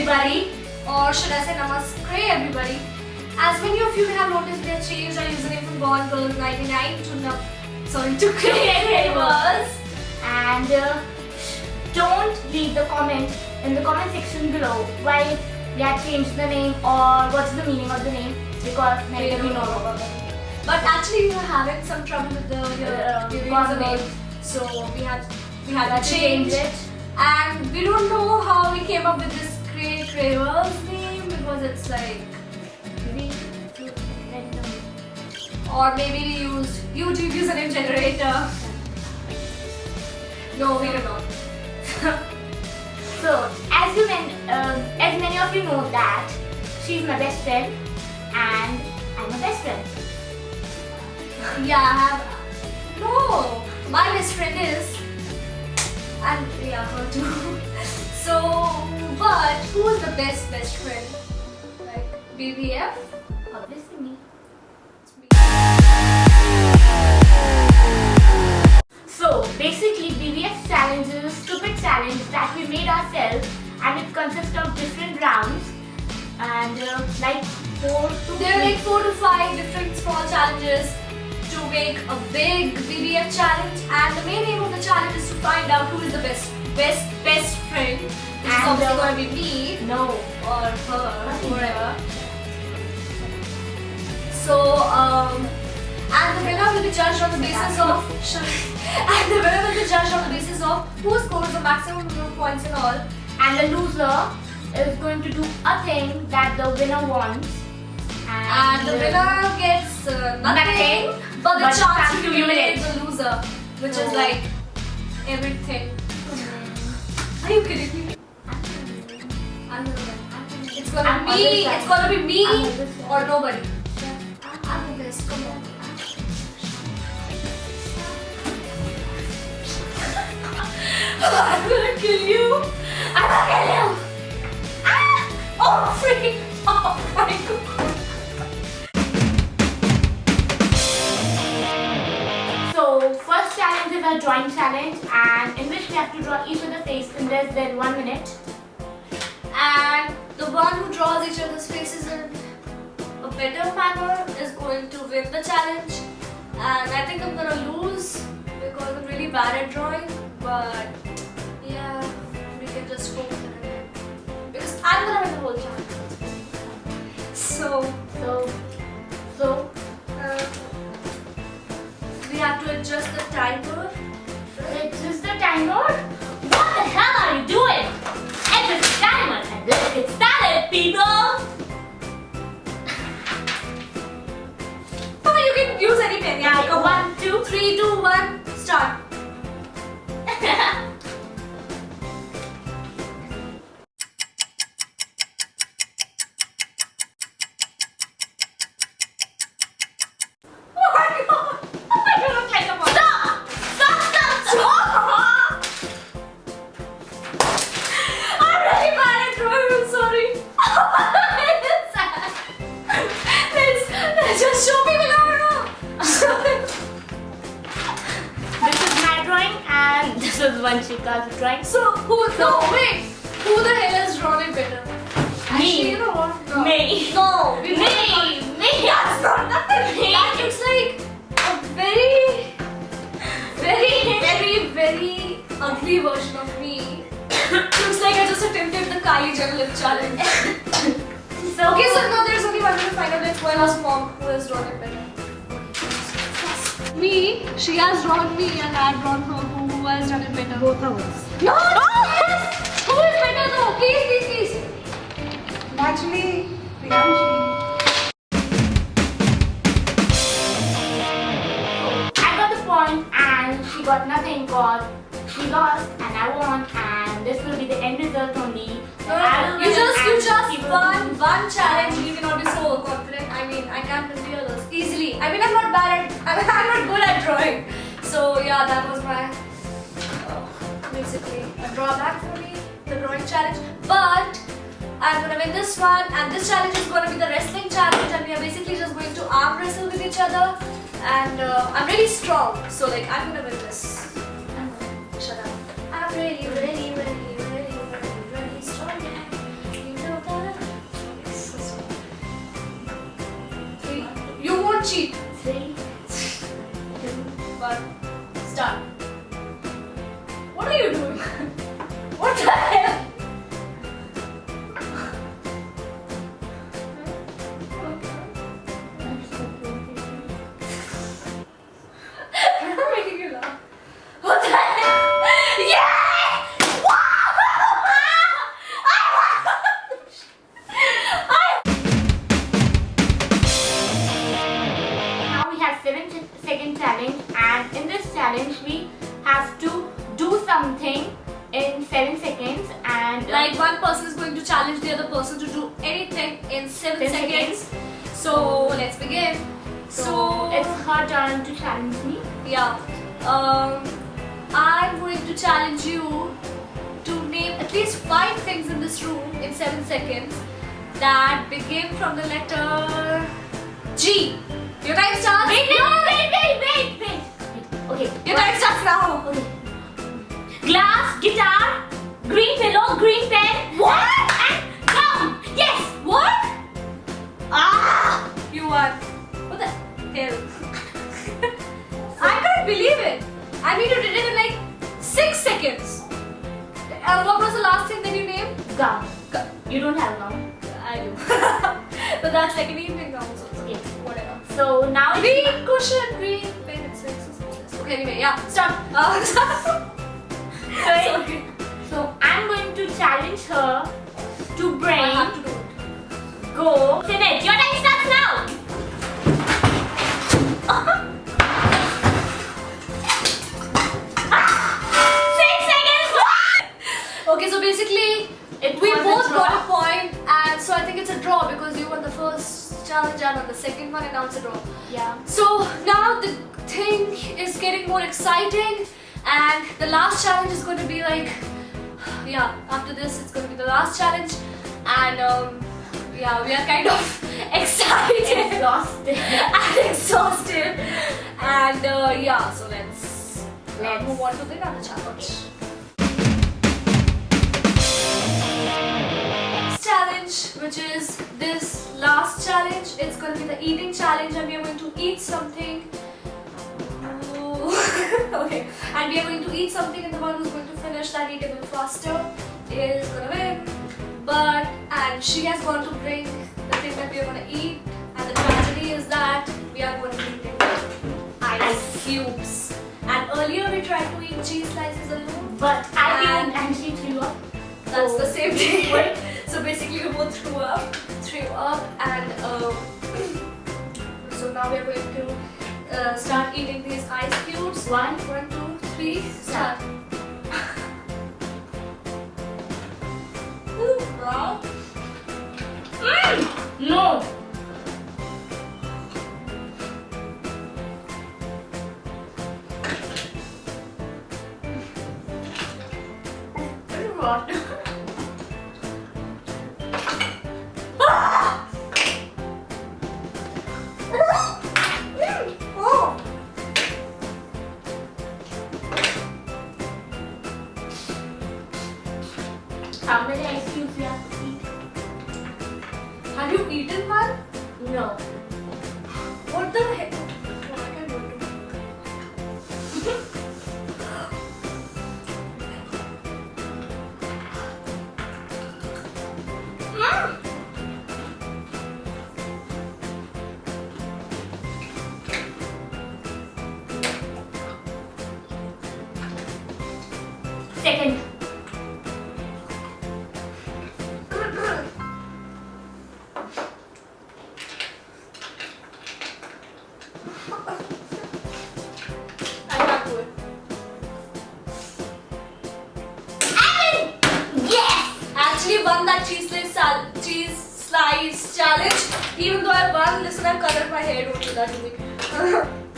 everybody. Or should I say namaskar everybody. As many of you may have noticed, we have changed our username from Born Girls 99 to Creators. And don't leave the comment in the comment section below why we have changed the name or what's the meaning of the name, because We don't know about that. But actually we were having some trouble with the username, so we had to change it. And we don't know how we came up with this Creators name, because it's like, or maybe we used YouTube username generator. No, we did not. So as many of you know that she's my best friend and I'm a best friend. Yeah, no, my best friend is, and yeah, her too. So, but who's the best friend? Like BBF? Obviously me. It's me. So basically BVF challenge is a stupid challenge that we made ourselves, and it consists of different rounds and like 4 to There are like 4 to 5 different small challenges to make a big BBF challenge, and the main aim of the challenge is to find out who is the best friend. Which is And, obviously going to be me no. or her, whoever. So, and the winner will be judged on the basis of who scores the maximum number of points and all. And the loser is going to do a thing that the winner wants. And the winner gets nothing but the chance to humiliate the loser, which is like everything. Are you kidding me? I'm gonna win. It's gonna be me or nobody. I'm the best. Come on. I'm gonna kill you. I'm gonna kill you. Ah! Oh freaking! Oh my god. So first challenge is a drawing challenge, and in which we have to draw each other's face in less than 1 minute. And the one who draws each other's faces in a better manner is going to win the challenge. And I think I'm gonna lose because I'm really bad at drawing. But yeah, we can just go with it. Because I'm gonna win the whole challenge. So we have to adjust the timer. It's just the timer. What the hell are you doing? It's just the timer, and let's get started, people. Oh, you can use any pen. Yeah, come on. 1, 2, 3, 2, 1, start. This is Vanshika's drawing. So who the hell has drawn it better? Actually, you know what? No. Me. No, me. That's not nothing. That looks like a very ugly version of me. Looks like I just attempted the Kylie Jenner lip challenge. Okay, so now there's only one way to find out. Let's go and ask mom who has drawn it better. Me, she has drawn me and I have drawn her. Who has done it better? Both of us. No! Yes! Who is better though? Please. Actually, Priyanshi. I got the point and she got nothing because she lost and I won, and this will be the end result only. You just won one challenge. You cannot be so confident. I mean, I can win the others easily. I mean, I'm not good at drawing. So yeah, that was my basically a drawback for me, the drawing challenge. But I'm gonna win this one, and this challenge is gonna be the wrestling challenge, and we are basically just going to arm wrestle with each other. And I'm really strong, so like I'm gonna win this. Shut up. I'm really strong. You cheat. 3, 2, 1, start. What are you doing? what the hell? I'm making you laugh. What the hell? Yeah! Now we have 7-second challenge, and in this challenge we have to do something in 7 seconds, and Like one person is going to challenge the other person to do anything in 7 10 seconds. So let's begin. so it's her turn to challenge me. Yeah. I'm going to challenge you to name at least 5 things in this room in 7 seconds that begin from the letter G. Your time starts. Wait. Okay. Your time starts now. Okay. Glass, guitar, green pillow, green pen. What? And gum. Yes. What? Ah. You won. What the hell? I can't believe it. I mean, you did it in like 6 seconds. What was the last thing that you named? Gum. You don't have gum. I do. But that's like an evening gown, so it's okay. Yes. Whatever. So now it's Green cushion, green pen, it's okay, anyway, yeah, start. Sorry. So I'm going to challenge her to I bring. have to do it. Go. Finish. Your time starts now. Ah! 6 seconds. Okay, so basically, we was a both draw. got a point, and so I think it's a draw because you won the first challenge and on the second one, and now it's a draw. Yeah. So now the thing is getting more exciting, and the last challenge is going to be like, yeah, after this it's going to be the last challenge, and yeah, we are kind of excited Exhausted. and exhausted, and yeah, so let's move on to the other challenge. Next challenge, which is this last challenge, it's going to be the eating challenge, and we are going to eat something. Ooh. Okay, and we are going to eat something, and the one who's going to finish that eatable faster is gonna win. And she has gone to bring the thing that we are gonna eat, and the tragedy is that we are going to be eating ice cubes. And earlier we tried to eat cheese slices alone, But I And- didn't, and she threw up. that's the same thing. What? So basically we both threw up, and so now we are going to start eating these ice cubes. 1, 1, 2, 3, start. Ooh, wow. No. Very hot. Oh. How many ice cubes we have to eat? Have you eaten one? No. What the heck? Oh, I can do it too. Second. I can't do it. Yes! I actually won that cheese slice challenge. Even though I won, listen, I colored my hair. Don't do that to me.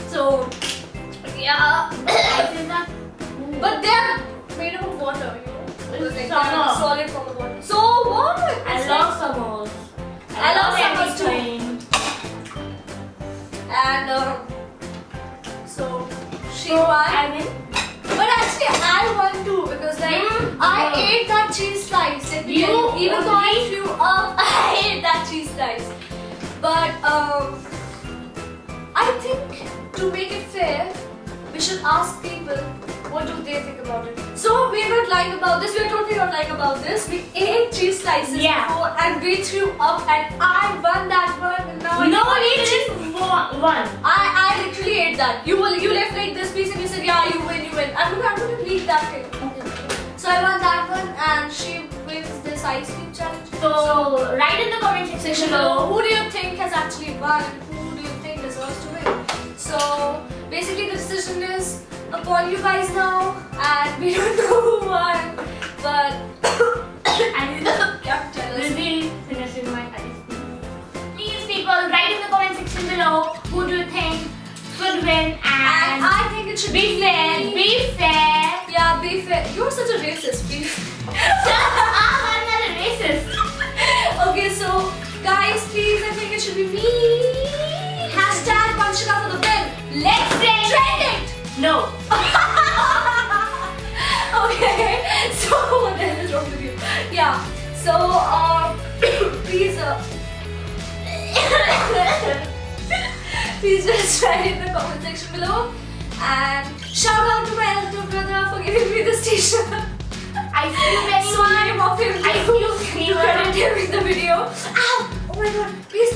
So, yeah. Ice is not. But they're made of water, you know. Because like, Summer. they're solid from the water. So what? I It's love like- summers. I love summers too. everything. And so she So won. I win. But actually, I won too because like I No. ate that cheese slice. And You even though I only- threw up, I ate that cheese slice. But to make it fair, we should ask people what do they think about it. So we're not lying about this. We're totally not lying about this. We ate 3 slices Yeah. before and we threw up, and I won that one. And now No, I we didn't one. I literally ate that. You left like this piece and you said, yeah, you win. I'm gonna leave that thing. So I won that one, and she wins this ice cream challenge. So write in the comment section below. Who do you think has actually won, and who do you think deserves to win? So basically the decision is upon you guys now, and we don't know who won, but And yeah, tell us. Lizzie finishing my ice cream. Please, people, write in the comment section below who do you think should win, And and I think it should be fair. me. Be fair. Yeah, be fair. You're such a racist, please. I'm not a racist. Okay, so guys, please, I think it should be me. Hashtag Vanshika for the win. Let's Trend it. No. Okay, so what the hell is wrong with you? Yeah, so please, please just write in the comment section below, and shout out to my elder brother for giving me this t-shirt. I see you very So name of him, I see you you credit him in the video. Ow! Oh my god, please,